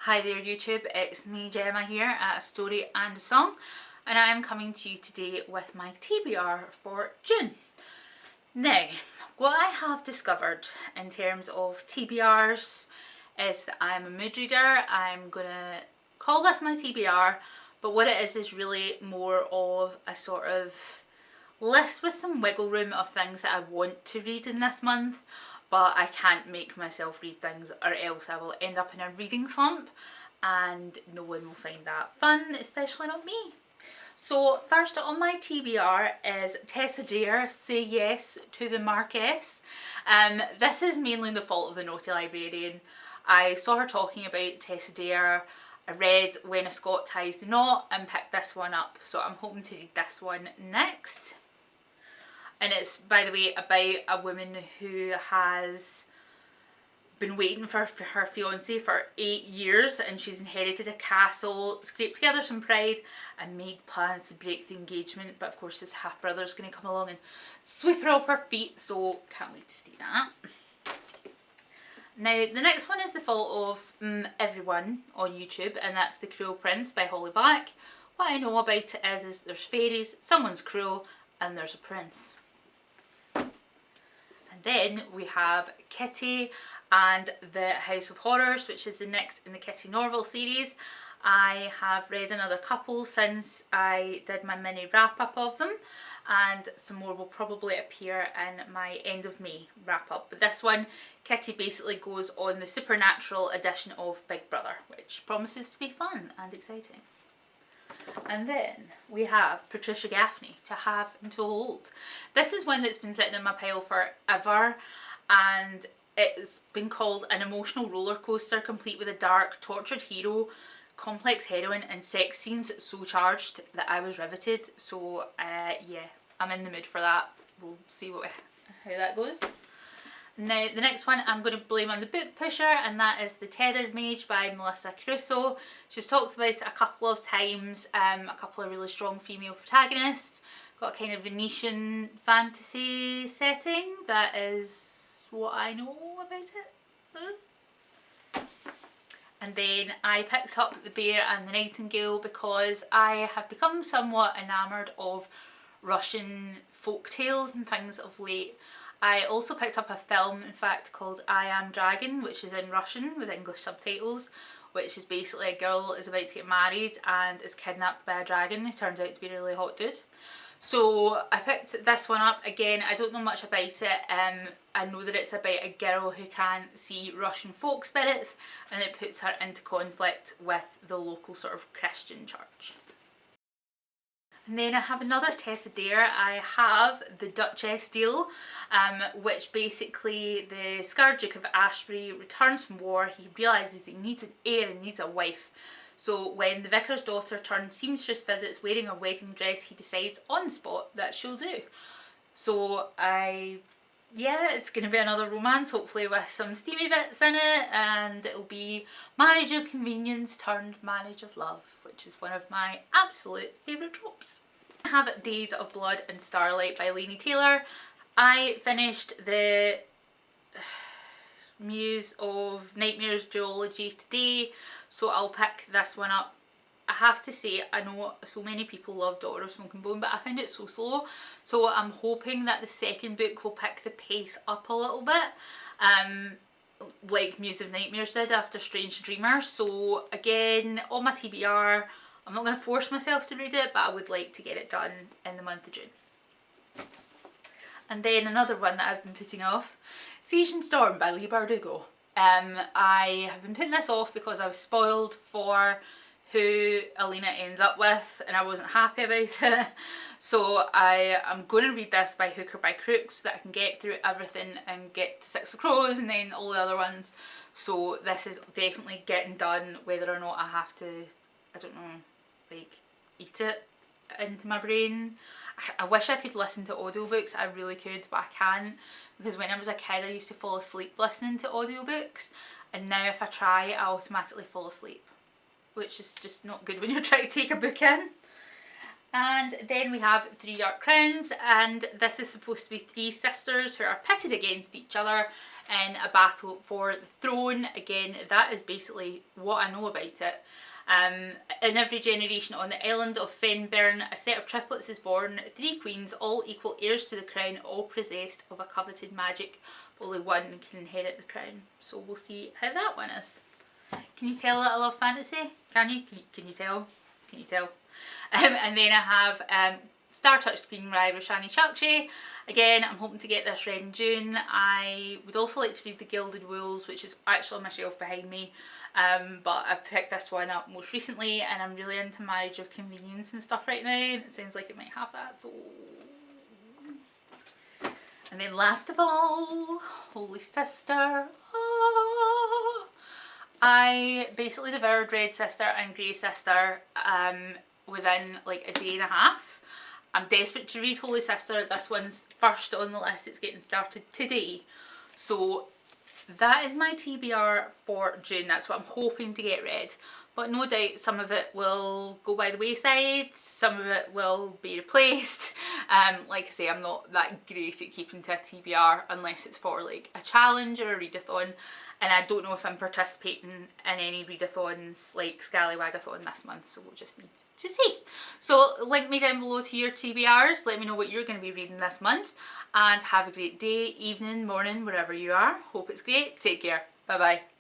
Hi there YouTube, it's me Gemma here at A Story and a Song, and I am coming to you today with my TBR for June. Now, what I have discovered in terms of TBRs is that I'm a mood reader. I'm gonna call this my TBR, but what it is really more of a sort of list with some wiggle room of things that I want to read in this month, but I can't make myself read things or else I will end up in a reading slump and no one will find that fun, especially not me. So first on my TBR is Tessa Dare, Say Yes to the Marquess. This is mainly the fault of the Naughty Librarian. I saw her talking about Tessa Dare, I read When a Scot Ties the Knot and picked this one up, so I'm hoping to read this one next. And it's, by the way, about a woman who has been waiting for her fiance for 8 years, and she's inherited a castle, scraped together some pride and made plans to break the engagement, but of course his half brother's going to come along and sweep her off her feet, so can't wait to see that. Now the next one is the fault of everyone on YouTube, and that's The Cruel Prince by Holly Black. What I know about it is there's fairies, someone's cruel, and there's a prince. And then we have Kitty and the House of Horrors, which is the next in the Kitty novel series. I have read another couple since I did my mini wrap up of them, and some more will probably appear in my end of May wrap up. But this one, Kitty basically goes on the supernatural edition of Big Brother, which promises to be fun and exciting. And then we have Patricia Gaffney, To Have and to Hold. This is one that's been sitting in my pile forever, and it's been called an emotional roller coaster complete with a dark, tortured hero, complex heroine and sex scenes so charged that I was riveted. So yeah, I'm in the mood for that. We'll see how that goes. Now the next one I'm going to blame on the book pusher, and that is The Tethered Mage by Melissa Caruso. She's talked about it a couple of times, a couple of really strong female protagonists, got a kind of Venetian fantasy setting. That is what I know about it. And then I picked up The Bear and the Nightingale because I have become somewhat enamoured of Russian folk tales and things of late. I also picked up a film, in fact, called I Am Dragon, which is in Russian with English subtitles, which is basically a girl is about to get married and is kidnapped by a dragon who turns out to be a really hot dude. So I picked this one up. Again, I don't know much about it. I know that it's about a girl who can't see Russian folk spirits, and it puts her into conflict with the local sort of Christian church. And then I have another Tessa Dare. I have The Duchess Deal, which basically the Scarred Duke of Ashbury returns from war. He realises he needs an heir and needs a wife. So when the vicar's daughter turns seamstress visits wearing a wedding dress, he decides on the spot that she'll do. So yeah, it's going to be another romance, hopefully with some steamy bits in it, and it'll be marriage of convenience turned marriage of love, which is one of my absolute favourite tropes. I have Days of Blood and Starlight by Laini Taylor. I finished the Muse of Nightmares duology today, so I'll pick this one up. I have to say, I know so many people love Daughter of Smoking Bone, but I found it so slow, so I'm hoping that the second book will pick the pace up a little bit, like Muse of Nightmares did after Strange Dreamers. So again, on my TBR, I'm not going to force myself to read it, but I would like to get it done in the month of June. And then another one that I've been putting off, Siege and Storm by Leigh Bardugo. I have been putting this off because I was spoiled for who Alina ends up with, and I wasn't happy about it. So I am going to read this by hook or by crook so that I can get through everything and get to Six of Crows and then all the other ones. So this is definitely getting done, whether or not I have to, I don't know, like eat it into my brain. I wish I could listen to audiobooks, I really could, but I can't, because when I was a kid I used to fall asleep listening to audiobooks, and now if I try I automatically fall asleep, which is just not good when you're trying to take a book in. And then we have 3 dark crowns, and this is supposed to be 3 sisters who are pitted against each other in a battle for the throne. Again, that is basically what I know about it. In every generation on the island of Fenburn, a set of triplets is born, 3 queens, all equal heirs to the crown, all possessed of a coveted magic. Only one can inherit the crown. So we'll see how that one is. Can you tell that I love fantasy? Can you? Can you tell? Can you tell? And then I have Star Touched Green Rye Roshani Chakshi. Again, I'm hoping to get this read in June. I would also like to read The Gilded Wolves, which is actually on my shelf behind me. But I've picked this one up most recently, and I'm really into Marriage of Convenience and stuff right now, and it sounds like it might have that, so... And then last of all, Holy Sister. Oh. I basically devoured Red Sister and Grey Sister within like a day and a half. I'm desperate to read Holy Sister. This one's first on the list. It's getting started today. So that is my TBR for June. That's what I'm hoping to get read. But no doubt some of it will go by the wayside. Some of it will be replaced. Like I say, I'm not that great at keeping to a TBR unless it's for like a challenge or a readathon. And I don't know if I'm participating in any readathons like Scallywagathon this month, so we'll just need to see. So link me down below to your TBRs, let me know what you're going to be reading this month, and have a great day, evening, morning, wherever you are. Hope it's great. Take care. Bye bye.